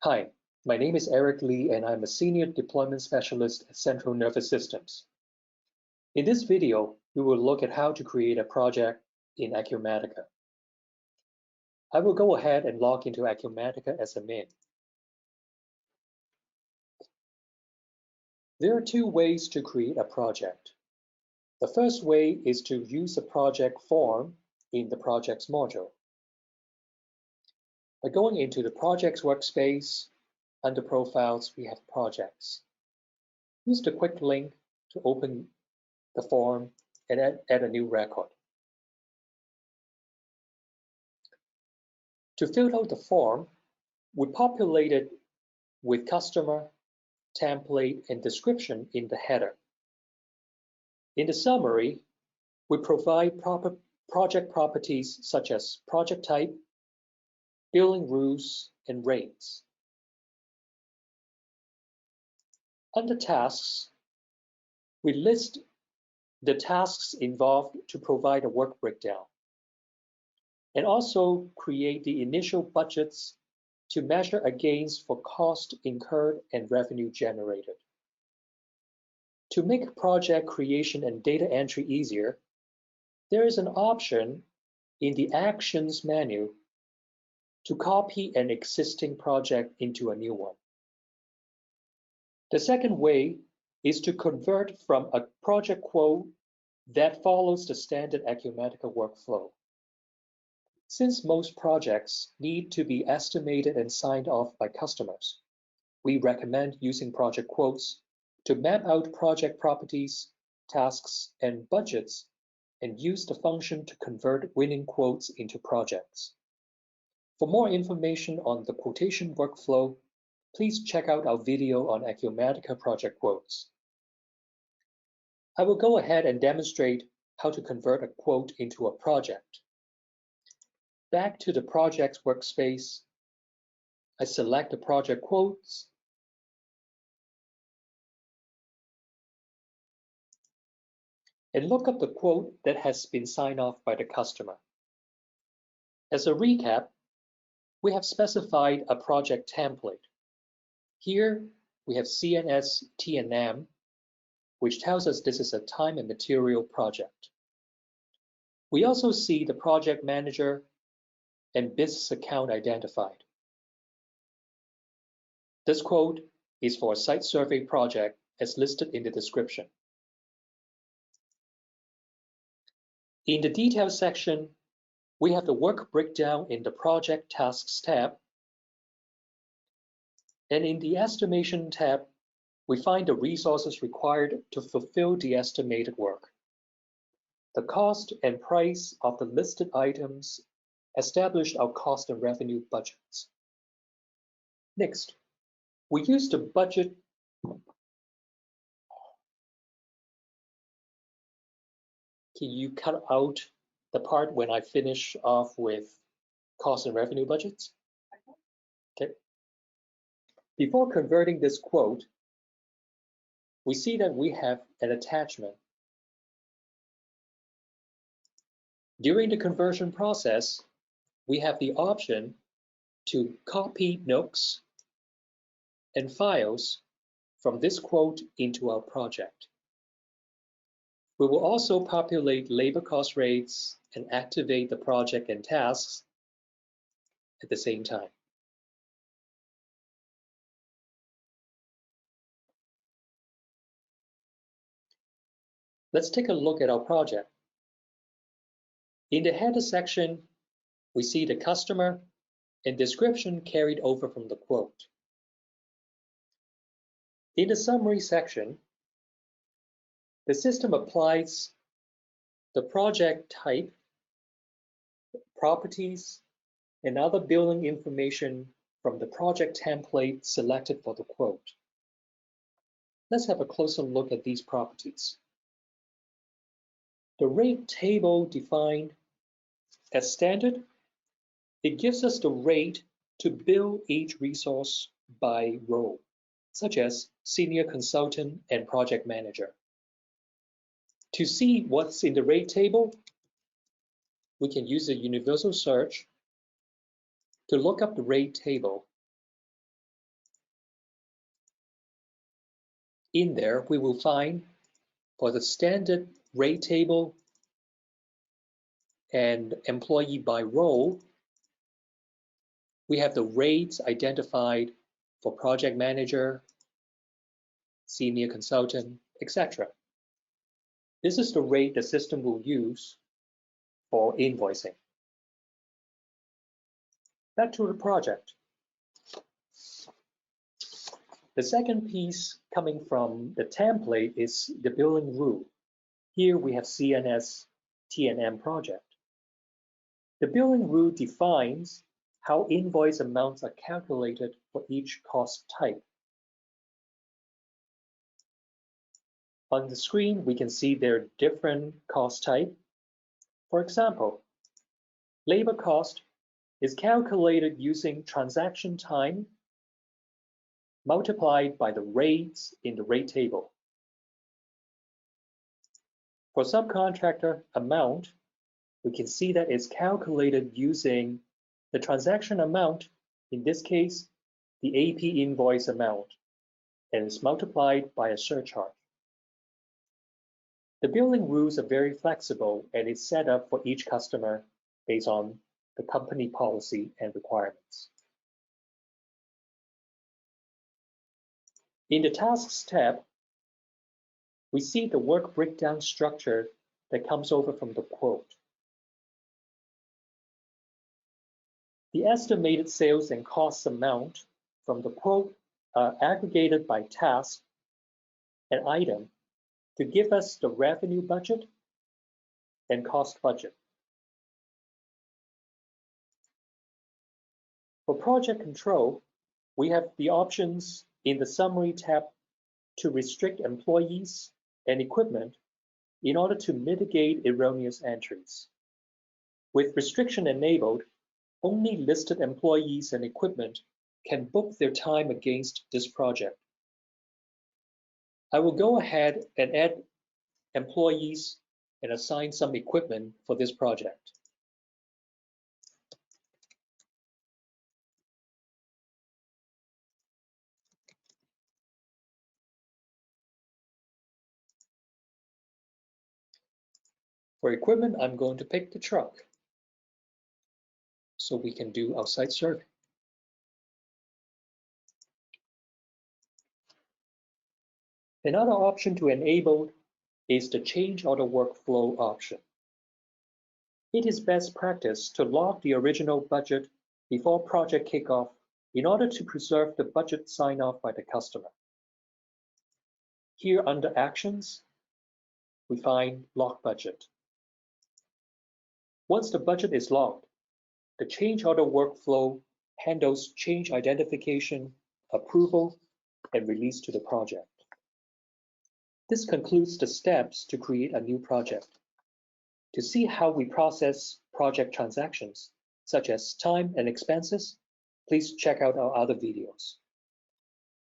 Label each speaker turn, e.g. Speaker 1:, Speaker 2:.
Speaker 1: Hi, my name is Eric Lee and I'm a Senior Deployment Specialist at Central Nervous Systems. In this video, we will look at how to create a project in Acumatica. I will go ahead and log into Acumatica as admin. There are two ways to create a project. The first way is to use a project form in the projects module. By going into the projects workspace, under profiles, we have projects. Use the quick link to open the form and add a new record. To fill out the form, we populate it with customer, template, and description in the header. In the summary, we provide project properties such as project type, billing rules, and rates. Under tasks, we list the tasks involved to provide a work breakdown, and also create the initial budgets to measure against for cost incurred and revenue generated. To make project creation and data entry easier, there is an option in the Actions menu to copy an existing project into a new one. The second way is to convert from a project quote that follows the standard Acumatica workflow. Since most projects need to be estimated and signed off by customers, we recommend using project quotes to map out project properties, tasks, and budgets, and use the function to convert winning quotes into projects. For more information on the quotation workflow, please check out our video on Acumatica project quotes. I will go ahead and demonstrate how to convert a quote into a project. Back to the projects workspace, I select the project quotes and look up the quote that has been signed off by the customer. As a recap, we have specified a project template. Here, we have CNS T&M, which tells us this is a time and material project. We also see the project manager and business account identified. This quote is for a site survey project as listed in the description. In the details section, we have the work breakdown in the Project Tasks tab. And in the Estimation tab, we find the resources required to fulfill the estimated work. The cost and price of the listed items establish our cost and revenue budgets. Next, we use the budget Can you cut out the part when I finish off with cost and revenue budgets? Okay. Before converting this quote, we see that we have an attachment. During the conversion process, we have the option to copy notes and files from this quote into our project. We will also populate labor cost rates and activate the project and tasks at the same time. Let's take a look at our project. In the header section, we see the customer and description carried over from the quote. In the summary section, the system applies the project type, properties, and other billing information from the project template selected for the quote. Let's have a closer look at these properties. The rate table defined as standard, it gives us the rate to bill each resource by role, such as senior consultant and project manager. To see what's in the rate table, we can use a universal search to look up the rate table. In there, we will find for the standard rate table and employee by role, we have the rates identified for project manager, senior consultant, etc. This is the rate the system will use for invoicing. Back to the project. The second piece coming from the template is the billing rule. Here we have CNS T&M project. The billing rule defines how invoice amounts are calculated for each cost type. On the screen, we can see there are different cost types. For example, labor cost is calculated using transaction time multiplied by the rates in the rate table. For subcontractor amount, we can see that it's calculated using the transaction amount, in this case, the AP invoice amount, and is multiplied by a surcharge. The billing rules are very flexible and it's set up for each customer based on the company policy and requirements. In the Tasks tab, we see the work breakdown structure that comes over from the quote. The estimated sales and costs amount from the quote are aggregated by task and item to give us the revenue budget and cost budget. For project control, we have the options in the Summary tab to restrict employees and equipment in order to mitigate erroneous entries. With restriction enabled, only listed employees and equipment can book their time against this project. I will go ahead and add employees and assign some equipment for this project. For equipment, I'm going to pick the truck so we can do outside survey. Another option to enable is the change order workflow option. It is best practice to log the original budget before project kickoff in order to preserve the budget sign off by the customer. Here under Actions, we find Log Budget. Once the budget is logged, the change order workflow handles change identification, approval, and release to the project. This concludes the steps to create a new project. To see how we process project transactions, such as time and expenses, please check out our other videos.